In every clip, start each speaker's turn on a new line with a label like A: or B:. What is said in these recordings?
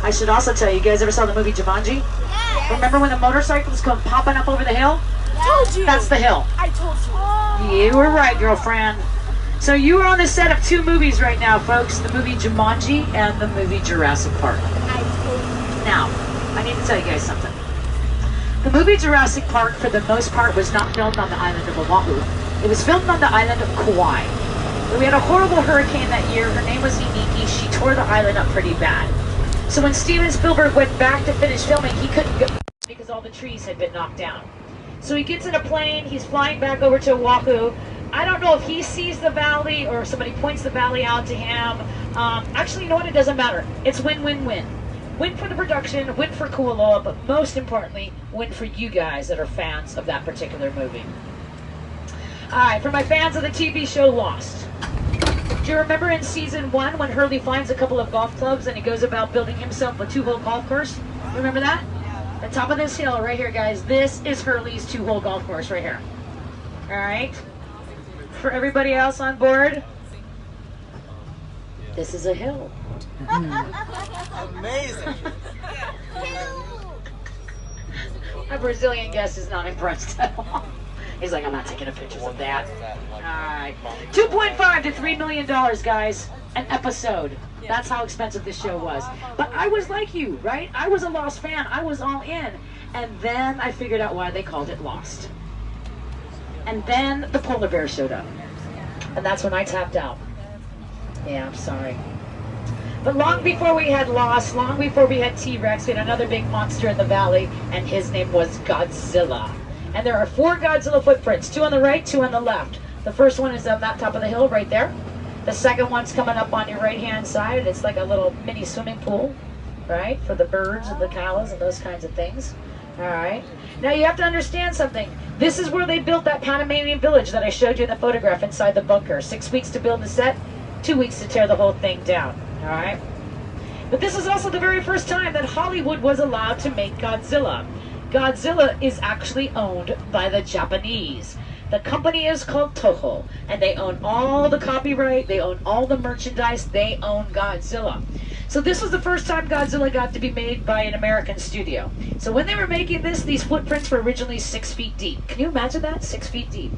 A: I should also tell you, you guys ever saw the movie Jumanji?
B: Yes.
A: Remember when the motorcycles come popping up over the hill?
B: Told you.
A: That's the hill.
B: I told you.
A: You were right, girlfriend. So you are on the set of two movies right now, folks. The movie Jumanji and the movie Jurassic Park.
B: I told you.
A: Now, I need to tell you guys something. The movie Jurassic Park, for the most part, was not filmed on the island of Oahu. It was filmed on the island of Kauai. We had a horrible hurricane that year. Her name was Iniki. She tore the island up pretty bad. So when Steven Spielberg went back to finish filming, he couldn't go because all the trees had been knocked down. So he gets in a plane. He's flying back over to Oahu. I don't know if he sees the valley or somebody points the valley out to him. Actually, you know what? It doesn't matter. It's win-win-win. Win for the production, win for Kualoa, but most importantly, win for you guys that are fans of that particular movie. Alright, for my fans of the TV show Lost. Do you remember in season 1 when Hurley finds a couple of golf clubs and he goes about building himself a 2-hole golf course? You remember that? The top of this hill right here, guys, this is Hurley's 2-hole golf course right here. Alright? For everybody else on board, this is a hill.
C: Amazing.
A: My Brazilian guest is not impressed at all. He's like, I'm not taking a picture of that. Alright. $2.5 to $3 million, guys. An episode. That's how expensive this show was. But I was like you, right? I was a Lost fan. I was all in. And then I figured out why they called it Lost. And then the polar bear showed up. And that's when I tapped out. Yeah, I'm sorry. But long before we had Lost, long before we had T-Rex, we had another big monster in the valley, and his name was Godzilla. And there are 4 Godzilla footprints, 2 on the right, 2 on the left. The first one is on that top of the hill right there. The second one's coming up on your right-hand side. It's like a little mini swimming pool, right, for the birds and the cows and those kinds of things. All right. Now you have to understand something. This is where they built that Panamanian village that I showed you in the photograph inside the bunker. 6 weeks to build the set, 2 weeks to tear the whole thing down. All right. But this is also the very first time that Hollywood was allowed to make Godzilla. Godzilla is actually owned by the Japanese. The company is called Toho, and they own all the copyright, they own all the merchandise, they own Godzilla. So this was the first time Godzilla got to be made by an American studio. So when they were making this, these footprints were originally 6 feet deep. Can you imagine that? 6 feet deep.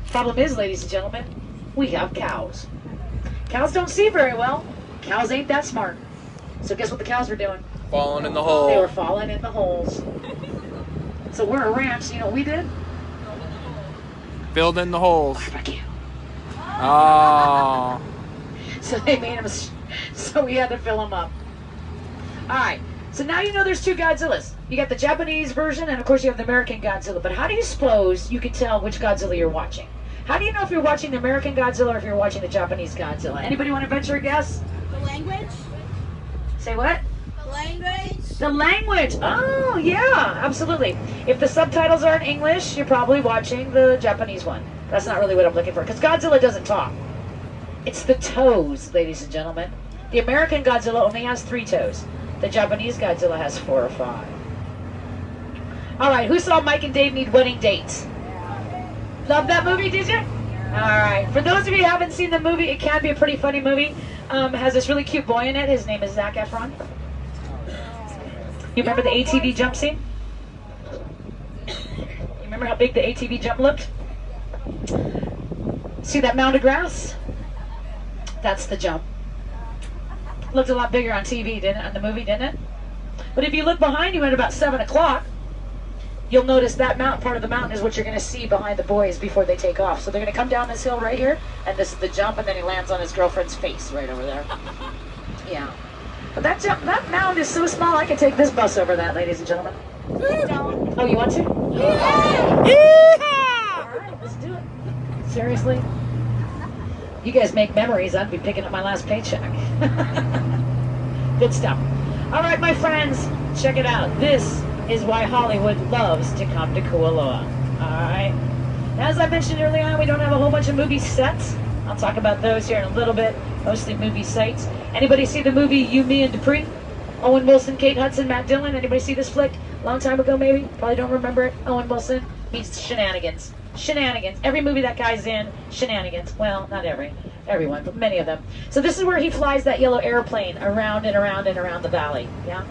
A: Problem is, ladies and gentlemen, we have cows. Cows don't see very well. Cows ain't that smart. So guess what the cows were doing?
C: Falling in the hole.
A: They were falling in the holes. So we're a ranch, you know what we did?
C: Filled in the holes.
A: Barbecue.
C: Oh.
A: So they made them, so we had to fill them up. Alright, so now you know there's 2 Godzillas. You got the Japanese version, and of course you have the American Godzilla. But how do you suppose you can tell which Godzilla you're watching? How do you know if you're watching the American Godzilla or if you're watching the Japanese Godzilla? Anybody want to venture a guess?
B: The language?
A: Say what?
B: The language?
A: The language. Oh, yeah, absolutely. If the subtitles are in English, you're probably watching the Japanese one. That's not really what I'm looking for, because Godzilla doesn't talk. It's the toes, ladies and gentlemen. The American Godzilla only has 3 toes. The Japanese Godzilla has 4 or 5. All right, who saw Mike and Dave Need Wedding Dates? Love that movie, did you? All right. For those of you who haven't seen the movie, it can be a pretty funny movie. It has this really cute boy in it. His name is Zac Efron. You remember the ATV jump scene? You remember how big the ATV jump looked? See that mound of grass? That's the jump. Looked a lot bigger on TV, didn't it? On the movie, didn't it? But if you look behind you at about 7 o'clock, you'll notice that part of the mountain is what you're going to see behind the boys before they take off. So they're going to come down this hill right here, and this is the jump, and then he lands on his girlfriend's face right over there. Yeah. But that mound is so small, I can take this bus over that, ladies and gentlemen. Oh, you want to? Yeah! Yeah! All right, let's do it. Seriously? You guys make memories. I'd be picking up my last paycheck. Good stuff. All right, my friends, check it out. This is why Hollywood loves to come to Kualoa. All right. As I mentioned earlier on, we don't have a whole bunch of movie sets. I'll talk about those here in a little bit. Mostly movie sites. Anybody see the movie You, Me, and Dupree? Owen Wilson, Kate Hudson, Matt Dillon. Anybody see this flick? Long time ago, maybe. Probably don't remember it. Owen Wilson meets Shenanigans. Shenanigans. Every movie that guy's in, shenanigans. Well, not everyone, but many of them. So this is where he flies that yellow airplane around and around and around the valley. Yeah?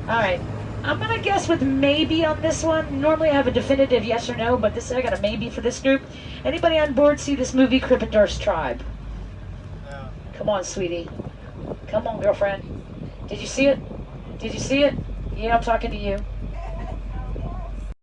A: All right. I'm going to guess with maybe on this one. Normally I have a definitive yes or no, but this I got a maybe for this group. Anybody on board see this movie, Krippendorf's Tribe?
D: No.
A: Come on, sweetie. Come on, girlfriend. Did you see it? Did you see it? Yeah, I'm talking to you.